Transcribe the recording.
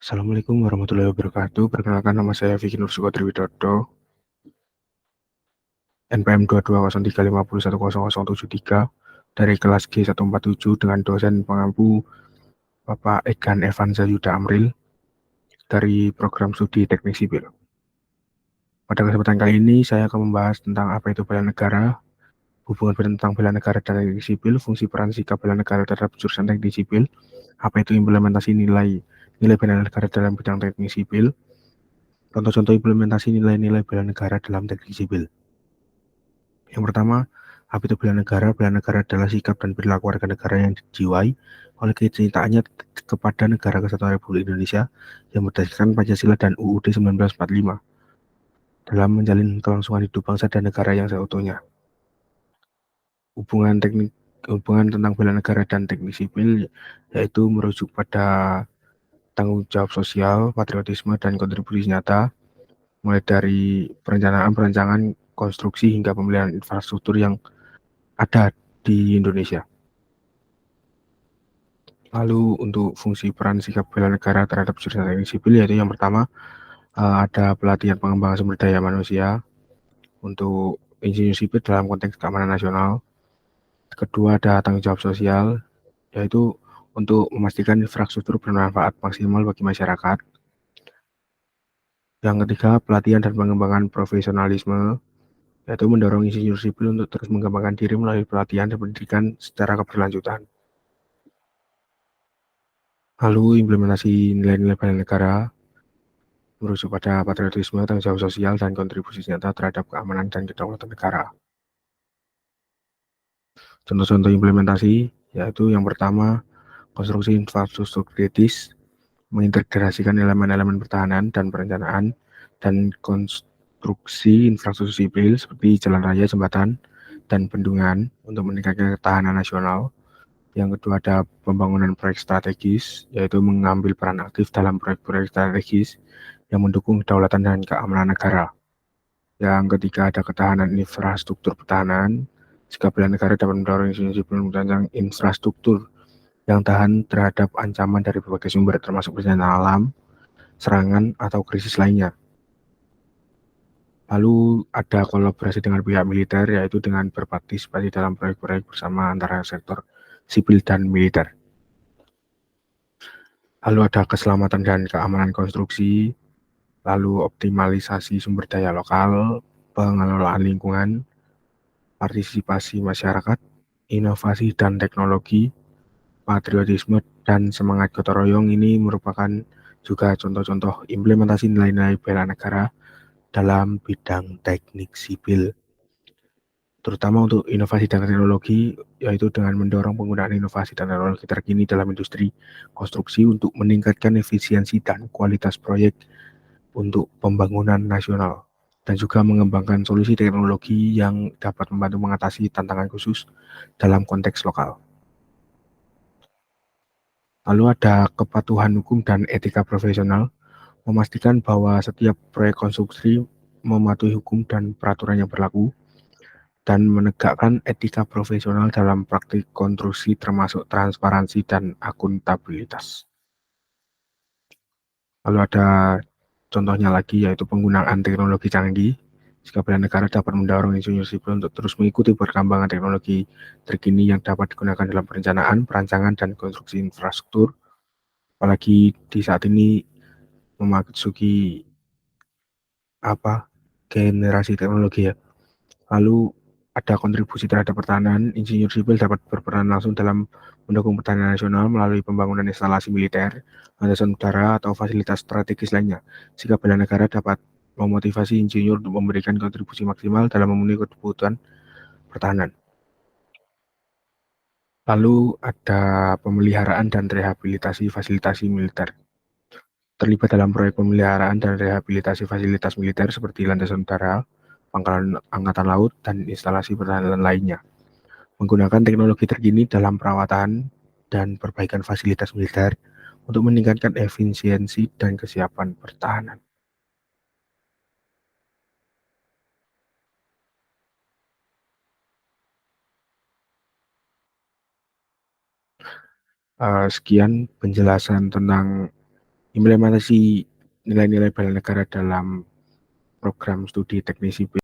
Assalamualaikum warahmatullahi wabarakatuh. Perkenalkan nama saya Vicky Nursuko Triwidodo, NPM 22035010073 dari kelas G147 dengan dosen pengampu Bapak Egan Evanza Yuda Amril dari program studi Teknik Sipil. Pada kesempatan kali ini saya akan membahas tentang apa itu bela negara, hubungan tentang bela negara dan teknik sipil, fungsi peran sikap bela negara terhadap jurusan teknik sipil, apa itu implementasi nilai bela negara dalam bidang teknik sipil, contoh-contoh implementasi nilai-nilai bela negara dalam teknik sipil. Yang pertama, apa itu bela negara? Bela negara adalah sikap dan perilaku warga negara yang dijiwai oleh kecintaannya kepada negara kesatuan Republik Indonesia yang berdasarkan Pancasila dan UUD 1945 dalam menjalin kelangsungan hidup bangsa dan negara yang seutuhnya. Hubungan tentang bela negara dan teknik sipil yaitu merujuk pada tanggung jawab sosial, patriotisme, dan kontribusi nyata, mulai dari perancangan, konstruksi, hingga pemeliharaan infrastruktur yang ada di Indonesia. Lalu untuk fungsi peran sikap bela negara terhadap jurusan teknik sipil yaitu yang pertama ada pelatihan pengembangan sumber daya manusia untuk insinyur sipil dalam konteks keamanan nasional. Kedua ada tanggung jawab sosial yaitu untuk memastikan infrastruktur bermanfaat maksimal bagi masyarakat. Yang ketiga pelatihan dan pengembangan profesionalisme yaitu mendorong insinyur sipil untuk terus mengembangkan diri melalui pelatihan dan pendidikan secara keberlanjutan. Lalu implementasi nilai-nilai bela negara merujuk pada patriotisme, tanggung jawab sosial, dan kontribusi nyata terhadap keamanan dan kedaulatan negara. Contoh-contoh implementasi yaitu yang pertama, konstruksi infrastruktur kritis, mengintegrasikan elemen-elemen pertahanan dan perencanaan, dan konstruksi infrastruktur sipil seperti jalan raya, jembatan, dan bendungan untuk meningkatkan ketahanan nasional. Yang kedua ada pembangunan proyek strategis, yaitu mengambil peran aktif dalam proyek-proyek strategis yang mendukung kedaulatan dan keamanan negara. Yang ketiga ada ketahanan infrastruktur pertahanan. Sikap bela negara dapat mendorong institusi merancang infrastruktur yang tahan terhadap ancaman dari berbagai sumber, termasuk bencana alam, serangan, atau krisis lainnya. Lalu ada kolaborasi dengan pihak militer, yaitu dengan berpartisipasi dalam proyek-proyek bersama antara sektor sipil dan militer. Lalu ada keselamatan dan keamanan konstruksi, lalu optimalisasi sumber daya lokal, pengelolaan lingkungan, partisipasi masyarakat, inovasi dan teknologi, patriotisme, dan semangat gotong royong. Ini merupakan juga contoh-contoh implementasi nilai-nilai bela negara dalam bidang teknik sipil, terutama untuk inovasi dan teknologi, yaitu dengan mendorong penggunaan inovasi dan teknologi terkini dalam industri konstruksi untuk meningkatkan efisiensi dan kualitas proyek untuk pembangunan nasional, dan juga mengembangkan solusi teknologi yang dapat membantu mengatasi tantangan khusus dalam konteks lokal. Lalu ada kepatuhan hukum dan etika profesional, memastikan bahwa setiap proyek konstruksi mematuhi hukum dan peraturan yang berlaku, dan menegakkan etika profesional dalam praktik konstruksi termasuk transparansi dan akuntabilitas. Lalu ada contohnya lagi yaitu penggunaan teknologi canggih. Sikap bela negara dapat mendorong insinyur sipil untuk terus mengikuti perkembangan teknologi terkini yang dapat digunakan dalam perencanaan, perancangan, dan konstruksi infrastruktur. Apalagi di saat ini memasuki generasi teknologi ya. Lalu ada kontribusi terhadap pertahanan. Insinyur sipil dapat berperan langsung dalam mendukung pertahanan nasional melalui pembangunan instalasi militer, landasan udara, atau fasilitas strategis lainnya. Sikap bela negara dapat memotivasi insinyur untuk memberikan kontribusi maksimal dalam memenuhi kebutuhan pertahanan. Lalu ada pemeliharaan dan rehabilitasi fasilitas militer. Terlibat dalam proyek pemeliharaan dan rehabilitasi fasilitas militer seperti landasan udara, pangkalan angkatan laut, dan instalasi pertahanan lainnya. Menggunakan teknologi terkini dalam perawatan dan perbaikan fasilitas militer untuk meningkatkan efisiensi dan kesiapan pertahanan. Sekian penjelasan tentang Implementasi nilai-nilai bela negara dalam program studi teknik sipil